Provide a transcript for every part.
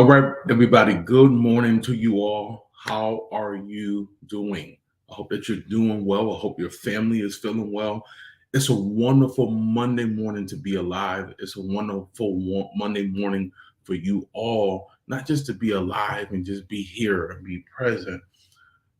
right, everybody. Good morning to you all. How are you doing? I hope that you're doing well. I hope your family is feeling well. It's a wonderful Monday morning to be alive. It's a wonderful Monday morning for you all, not just to be alive and just be here and be present,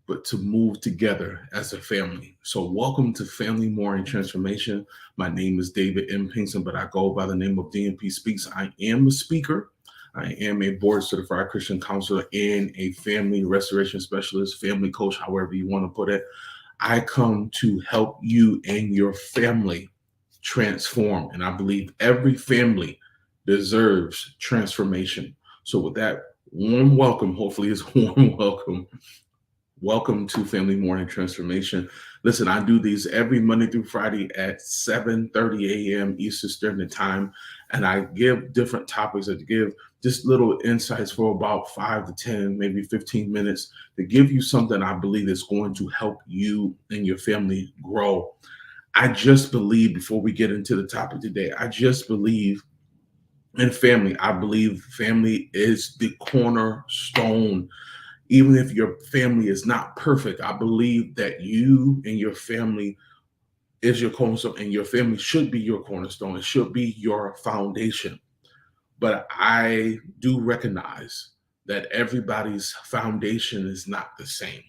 but to move together as a family. So, welcome to Family Morning Transformation. My name is David M. Pinkston, but I go by the name of DMP Speaks. I am a speaker. I am a board certified Christian counselor and a family restoration specialist, family coach, however you want to put it. I come to help you and your family transform. And I believe every family deserves transformation. So, with that warm welcome, hopefully, it's warm welcome. Welcome to Family Morning Transformation. Listen, I do these every Monday through Friday at 7:30 a.m. Eastern Standard Time, and I give different topics. I give just little insights for about 5 to 10, maybe 15 minutes to give you something I believe is going to help you and your family grow. I just believe, before we get into the topic today, I just believe in family. I believe family is the cornerstone. Even if your family is not perfect, I believe that you and your family is your cornerstone, and your family should be your cornerstone. It should be your foundation. But I do recognize that everybody's foundation is not the same.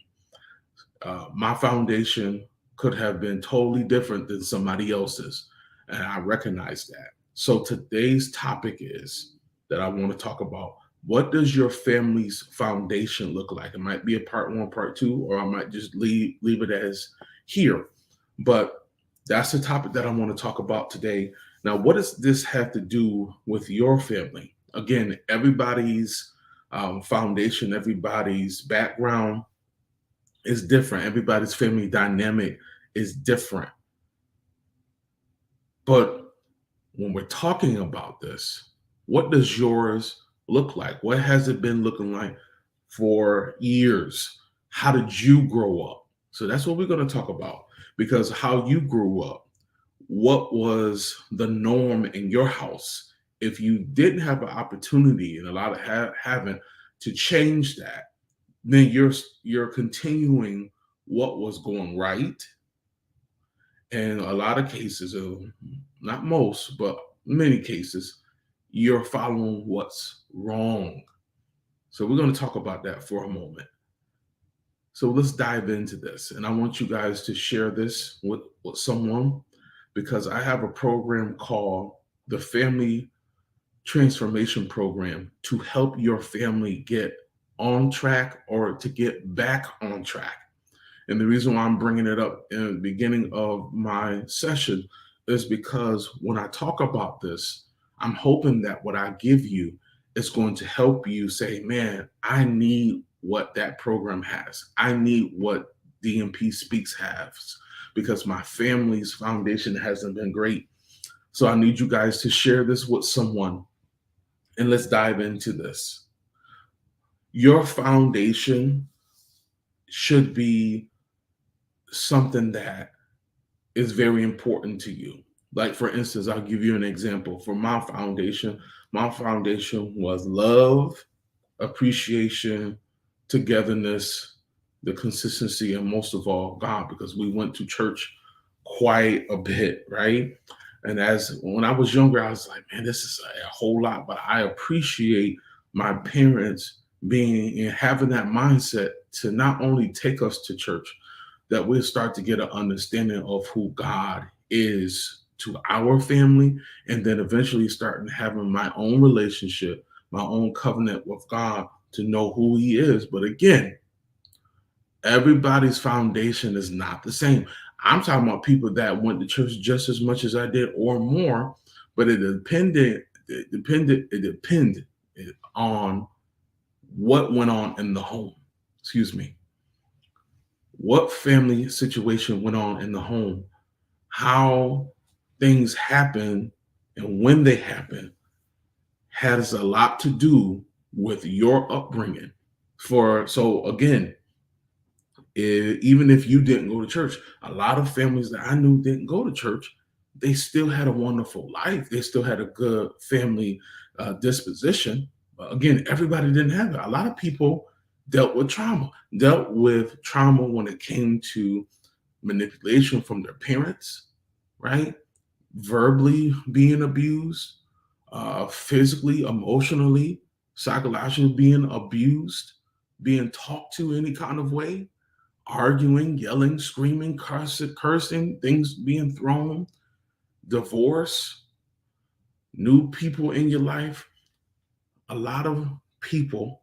My foundation could have been totally different than somebody else's, and I recognize that. So today's topic is that I want to talk about: what does your family's foundation look like? It might be a part one, part two, or I might just leave it as here. But that's the topic that I want to talk about today. Now, what does this have to do with your family? Again, everybody's foundation, everybody's background is different. Everybody's family dynamic is different. But when we're talking about this, what does yours look like? What has it been looking like for years? How did you grow up? So that's what we're going to talk about, because how you grew up, what was the norm in your house? If you didn't have an opportunity, and a lot of haven't, to change that, then you're continuing what was going right. And a lot of cases, not most, but many cases, you're following what's wrong. So we're going to talk about that for a moment. So let's dive into this. And I want you guys to share this with someone, because I have a program called the Family Transformation Program to help your family get on track or to get back on track. And the reason why I'm bringing it up in the beginning of my session is because when I talk about this, I'm hoping that what I give you is going to help you say, man, I need what that program has. I need what DMP Speaks has, because my family's foundation hasn't been great. So I need you guys to share this with someone, and let's dive into this. Your foundation should be something that is very important to you. Like, for instance, I'll give you an example. For my foundation was love, appreciation, togetherness, the consistency, and most of all, God, because we went to church quite a bit, right? And when I was younger, I was like, man, this is a whole lot, but I appreciate my parents being and having that mindset to not only take us to church, that we'll start to get an understanding of who God is to our family, and then eventually starting having my own relationship, my own covenant with God to know who He is. But again, everybody's foundation is not the same. I'm talking about people that went to church just as much as I did or more, but it depended on what went on in the home. Excuse me. What family situation went on in the home, how things happen, and when they happen has a lot to do with your upbringing. So again, even if you didn't go to church, a lot of families that I knew didn't go to church, they still had a wonderful life. They still had a good family disposition, Again, everybody didn't have it. A lot of people dealt with trauma when it came to manipulation from their parents, right? Verbally being abused, physically, emotionally, psychologically being abused, being talked to any kind of way, arguing, yelling, screaming, cursing, things being thrown, divorce, new people in your life. A lot of people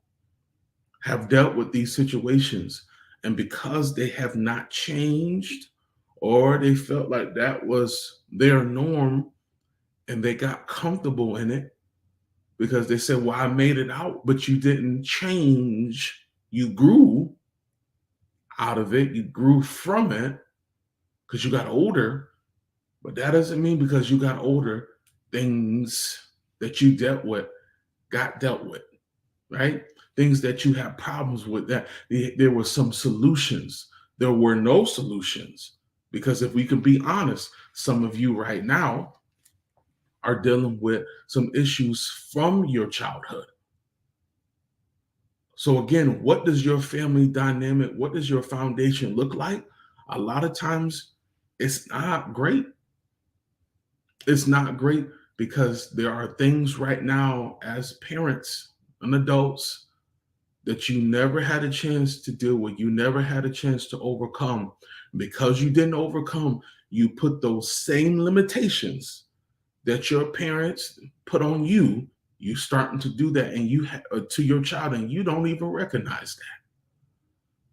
have dealt with these situations. And because they have not changed, or they felt like that was their norm and they got comfortable in it because they said, well, I made it out, but you didn't change. You grew out of it, you grew from it because you got older. But that doesn't mean because you got older, things that you dealt with got dealt with, right? Things that you have problems with, that there were some solutions. There were no solutions because if we can be honest, some of you right now are dealing with some issues from your childhood. So again, what does your family dynamic, what does your foundation look like? A lot of times it's not great. It's not great because there are things right now as parents and adults that you never had a chance to deal with, you never had a chance to overcome. Because you didn't overcome, you put those same limitations that your parents put on you, you starting to do that and to your child, and you don't even recognize that.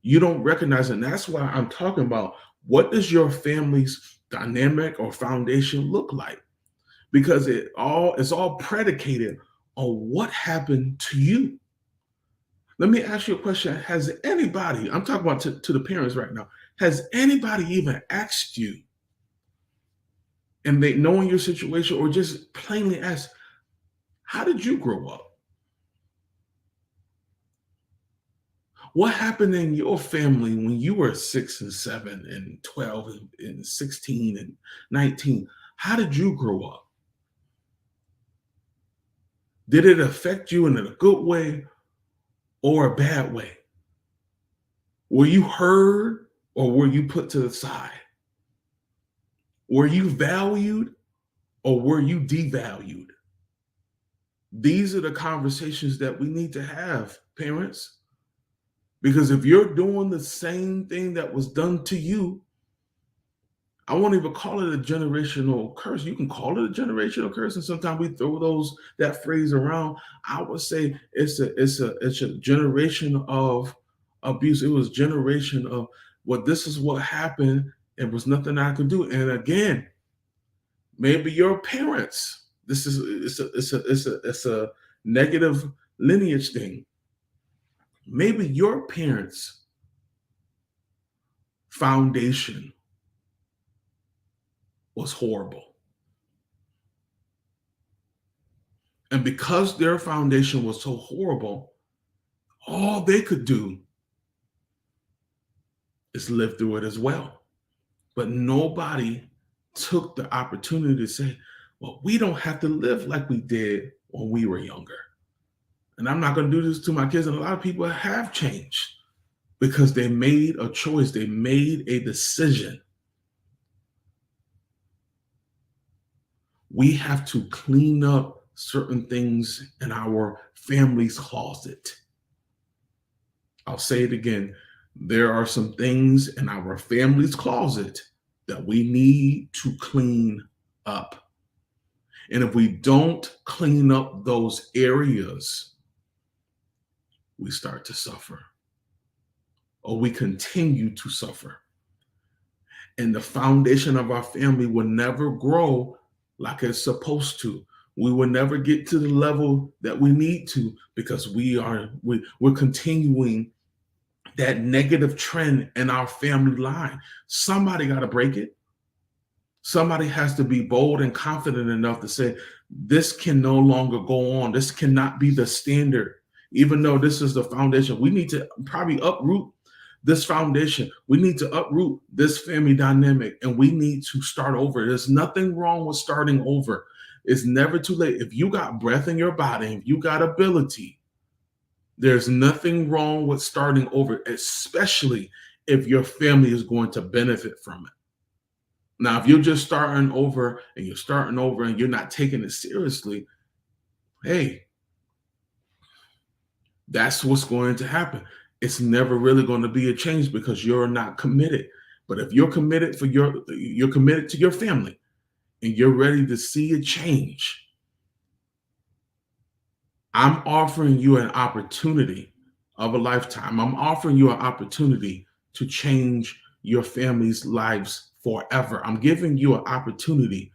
You don't recognize it. And that's why I'm talking about, what does your family's dynamic or foundation look like? Because it's all predicated on what happened to you. Let me ask you a question. Has anybody, I'm talking about to the parents right now, has anybody even asked you, and they knowing your situation, or just plainly asked, how did you grow up? What happened in your family when you were 6 and 7 and 12 and 16 and 19? How did you grow up? Did it affect you in a good way or a bad way? Were you heard or were you put to the side? Were you valued or were you devalued? These are the conversations that we need to have, parents. Because if you're doing the same thing that was done to you, I won't even call it a generational curse. You can call it a generational curse, and sometimes we throw that phrase around. I would say it's a generation of abuse. It was generation of, well, this is what happened. It was nothing I could do. And again, maybe your parents. It's a negative lineage thing. Maybe your parents' foundation was horrible. And because their foundation was so horrible, all they could do is live through it as well. But nobody took the opportunity to say, well, we don't have to live like we did when we were younger. And I'm not going to do this to my kids. And a lot of people have changed because they made a choice. They made a decision. We have to clean up certain things in our family's closet. I'll say it again. There are some things in our family's closet that we need to clean up. And if we don't clean up those areas, we start to suffer, or we continue to suffer. And the foundation of our family will never grow like it's supposed to. We will never get to the level that we need to because we're continuing that negative trend in our family line. Somebody got to break it. Somebody has to be bold and confident enough to say, this can no longer go on. This cannot be the standard. Even though this is the foundation, we need to probably uproot this foundation. We need to uproot this family dynamic, and we need to start over. There's nothing wrong with starting over. It's never too late. If you got breath in your body, if you got ability, there's nothing wrong with starting over, especially if your family is going to benefit from it. Now, if you're just starting over and you're not taking it seriously, hey, that's what's going to happen. It's never really going to be a change because you're not committed. But if you're committed you're committed to your family and you're ready to see a change, I'm offering you an opportunity of a lifetime. I'm offering you an opportunity to change your family's lives forever. I'm giving you an opportunity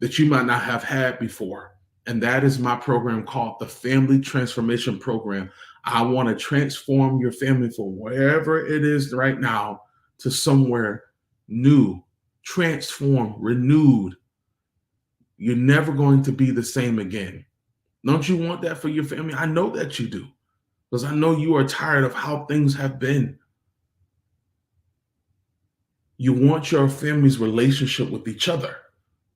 that you might not have had before. And that is my program called the Family Transformation Program. I want to transform your family from wherever it is right now to somewhere new, transformed, renewed. You're never going to be the same again. Don't you want that for your family? I know that you do, because I know you are tired of how things have been. You want your family's relationship with each other,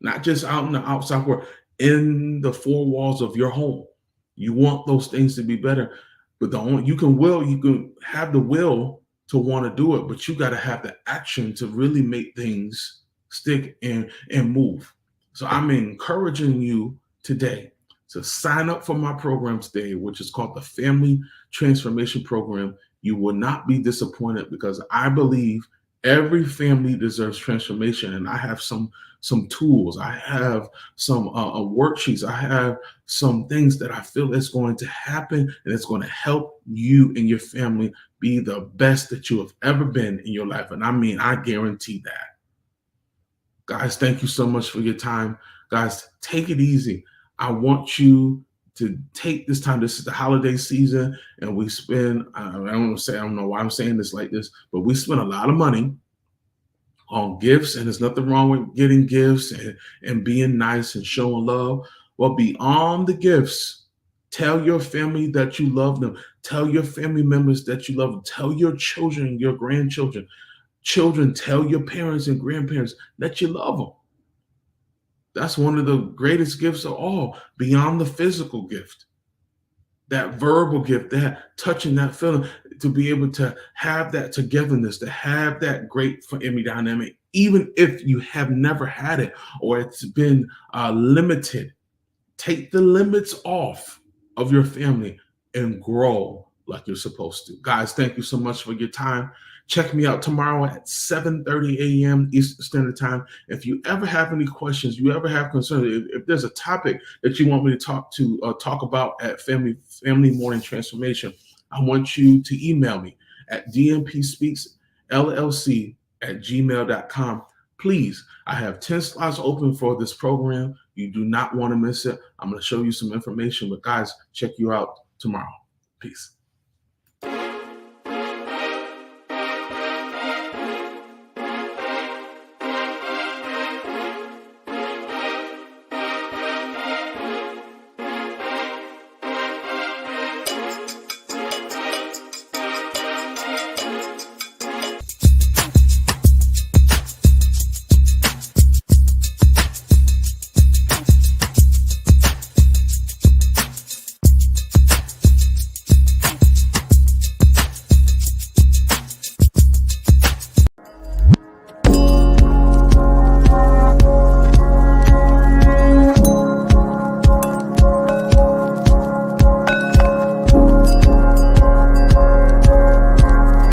not just out in the outside world, in the four walls of your home. You want those things to be better, but you can have the will to want to do it, but you got to have the action to really make things stick and move. So I'm encouraging you today to sign up for my program today, which is called the Family Transformation Program. You will not be disappointed because I believe every family deserves transformation, and I have some tools. I have some worksheets. I have some things that I feel is going to happen, and it's going to help you and your family be the best that you have ever been in your life. And I mean, I guarantee that. Guys, thank you so much for your time. Guys, take it easy. I want you to take this time. This is the holiday season, and we spend, I don't know why I'm saying this like this, but we spend a lot of money on gifts, and there's nothing wrong with getting gifts and being nice and showing love. Well, beyond the gifts, tell your family that you love them. Tell your family members that you love them. Tell your children, your grandchildren. Children, tell your parents and grandparents that you love them. That's one of the greatest gifts of all, beyond the physical gift. That verbal gift, that touching, that feeling, to be able to have that togetherness, to have that great family dynamic, even if you have never had it or it's been limited. Take the limits off of your family and grow like you're supposed to. Guys, thank you so much for your time. Check me out tomorrow at 7:30 a.m. Eastern Standard Time. If you ever have any questions, you ever have concerns, if there's a topic that you want me to talk about at Family Morning Transformation, I want you to email me at dmpspeaksllc@gmail.com. Please, I have 10 slots open for this program. You do not want to miss it. I'm going to show you some information, but guys, check you out tomorrow. Peace.